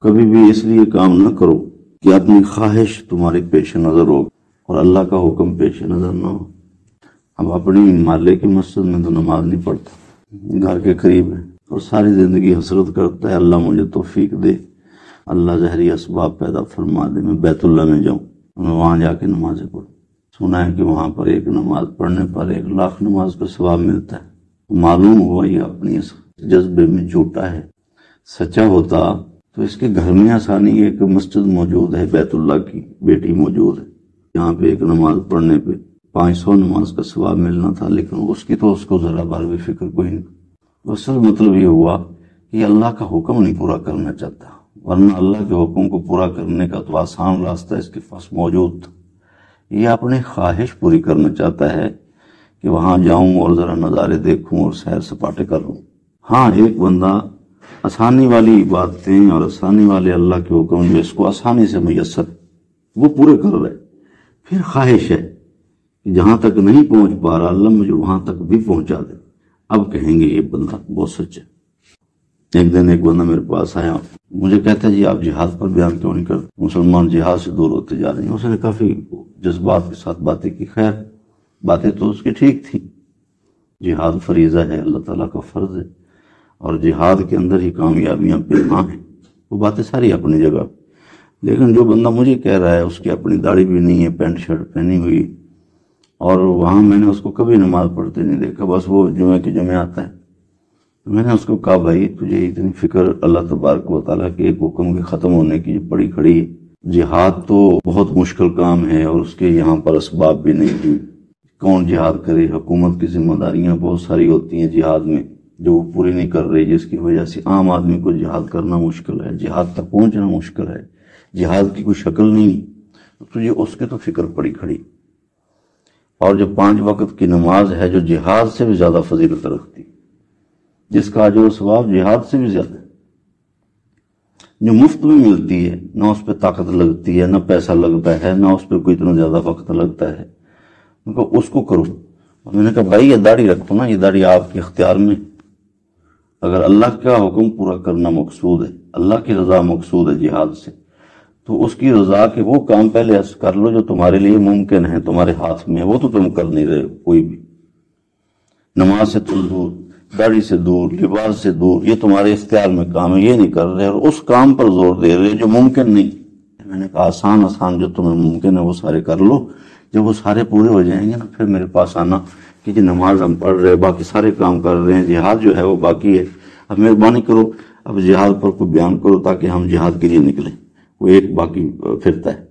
کبھی بھی اس لیے کام نہ کرو کہ اپنی خواہش تمہاری پیش نظر ہو اور اللہ کا حکم پیش نظر نہ ہو۔ اب اپنی محلے کی مسجد میں تو نماز نہیں پڑھتا، گھر کے قریب ہے اور ساری زندگی حسرت کرتا ہے اللہ مجھے توفیق دے، اللہ ظاہری اسباب پیدا فرما دے، میں بیت اللہ میں جاؤں، میں وہاں جا کے نمازیں پڑھوں۔ سنا ہے کہ وہاں پر ایک نماز پڑھنے پر 1,00,000 نماز کا ثواب ملتا ہے۔ معلوم ہوا یہ اپنی اس جذبے میں جھوٹا ہے، سچا ہوتا تو اس کے گھر میں آسانی ایک مسجد موجود ہے، بیت اللہ کی بیٹی موجود ہے، یہاں پہ ایک نماز پڑھنے پہ 500 نماز کا ثواب ملنا تھا، لیکن اس کی تو اس کو ذرا بھر بھی فکر کوئی نہیں۔ اصل مطلب یہ ہوا کہ اللہ کا حکم نہیں پورا کرنا چاہتا، ورنہ اللہ کے حکم کو پورا کرنے کا تو آسان راستہ اس کے پاس موجود تھا۔ یہ اپنی خواہش پوری کرنا چاہتا ہے کہ وہاں جاؤں اور ذرا نظارے دیکھوں اور سیر سپاٹے کروں۔ ہاں، ایک بندہ آسانی والی باتیں اور آسانی والے اللہ کے حکم جو اس کو آسانی سے میسر وہ پورے کر رہے، پھر خواہش ہے کہ جہاں تک نہیں پہنچ پا رہا اللہ مجھے وہاں تک بھی پہنچا دے، اب کہیں گے یہ بندہ بہت سچا ہے۔ ایک دن ایک بندہ میرے پاس آیا، مجھے کہتا ہے جی آپ جہاد پر بیان کیوں نہیں کرتے، مسلمان جہاد سے دور ہوتے جا رہے ہیں۔ اس نے کافی جذبات کے ساتھ باتیں کی، خیر باتیں تو اس کی ٹھیک تھی، جہاد فریضہ ہے، اللہ تعالیٰ کا فرض ہے اور جہاد کے اندر ہی کامیابیاں پیما ہیں، وہ باتیں ساری اپنی جگہ، لیکن جو بندہ مجھے کہہ رہا ہے اس کی اپنی داڑھی بھی نہیں ہے، پینٹ شرٹ پہنی ہوئی، اور وہاں میں نے اس کو کبھی نماز پڑھتے نہیں دیکھا، بس وہ جمعے کے جمعے آتا ہے۔ تو میں نے اس کو کہا بھائی تجھے اتنی فکر اللہ تبارک و تعالیٰ کے ایک حکم کے ختم ہونے کی جو پڑی کھڑی ہے، جہاد تو بہت مشکل کام ہے اور اس کے یہاں پر اسباب بھی نہیں ہیں، کون جہاد کرے، حکومت کی ذمہ داریاں بہت ساری ہوتی ہیں جہاد میں جو وہ پوری نہیں کر رہی، جس کی وجہ سے عام آدمی کو جہاد کرنا مشکل ہے، جہاد تک پہنچنا مشکل ہے، جہاد کی کوئی شکل نہیں، تجھے اس کے تو فکر پڑی کھڑی۔ اور جو 5 وقت کی نماز ہے جو جہاد سے بھی زیادہ فضیلت رکھتی، جس کا اجر و ثواب جہاد سے بھی زیادہ ہے، جو مفت میں ملتی ہے، نہ اس پہ طاقت لگتی ہے، نہ پیسہ لگتا ہے، نہ اس پہ کوئی اتنا زیادہ وقت لگتا ہے، اس کو کرو۔ میں نے کہا بھائی یہ داڑھی رکھو نا، یہ داڑھی آپ کے اختیار میں، اگر اللہ کا حکم پورا کرنا مقصود ہے، اللہ کی رضا مقصود ہے جہاد سے، تو اس کی رضا کے وہ کام پہلے کر لو جو تمہارے لیے ممکن ہے، تمہارے ہاتھ میں ہے، وہ تو تم کر نہیں رہے کوئی بھی۔ نماز سے تم دور، داڑھی سے دور، لباس سے دور، یہ تمہارے اختیار میں کام ہے، یہ نہیں کر رہے، اور اس کام پر زور دے رہے جو ممکن نہیں۔ میں نے کہا آسان جو تمہیں ممکن ہے وہ سارے کر لو، جب وہ سارے پورے ہو جائیں گے نا پھر میرے پاس آنا کہ جی نماز ہم پڑھ رہے، باقی سارے کام کر رہے ہیں، جہاد جو ہے وہ باقی ہے، اب مہربانی کرو اب جہاد پر کوئی بیان کرو تاکہ ہم جہاد کے لیے نکلیں، وہ ایک باقی پھرتا ہے۔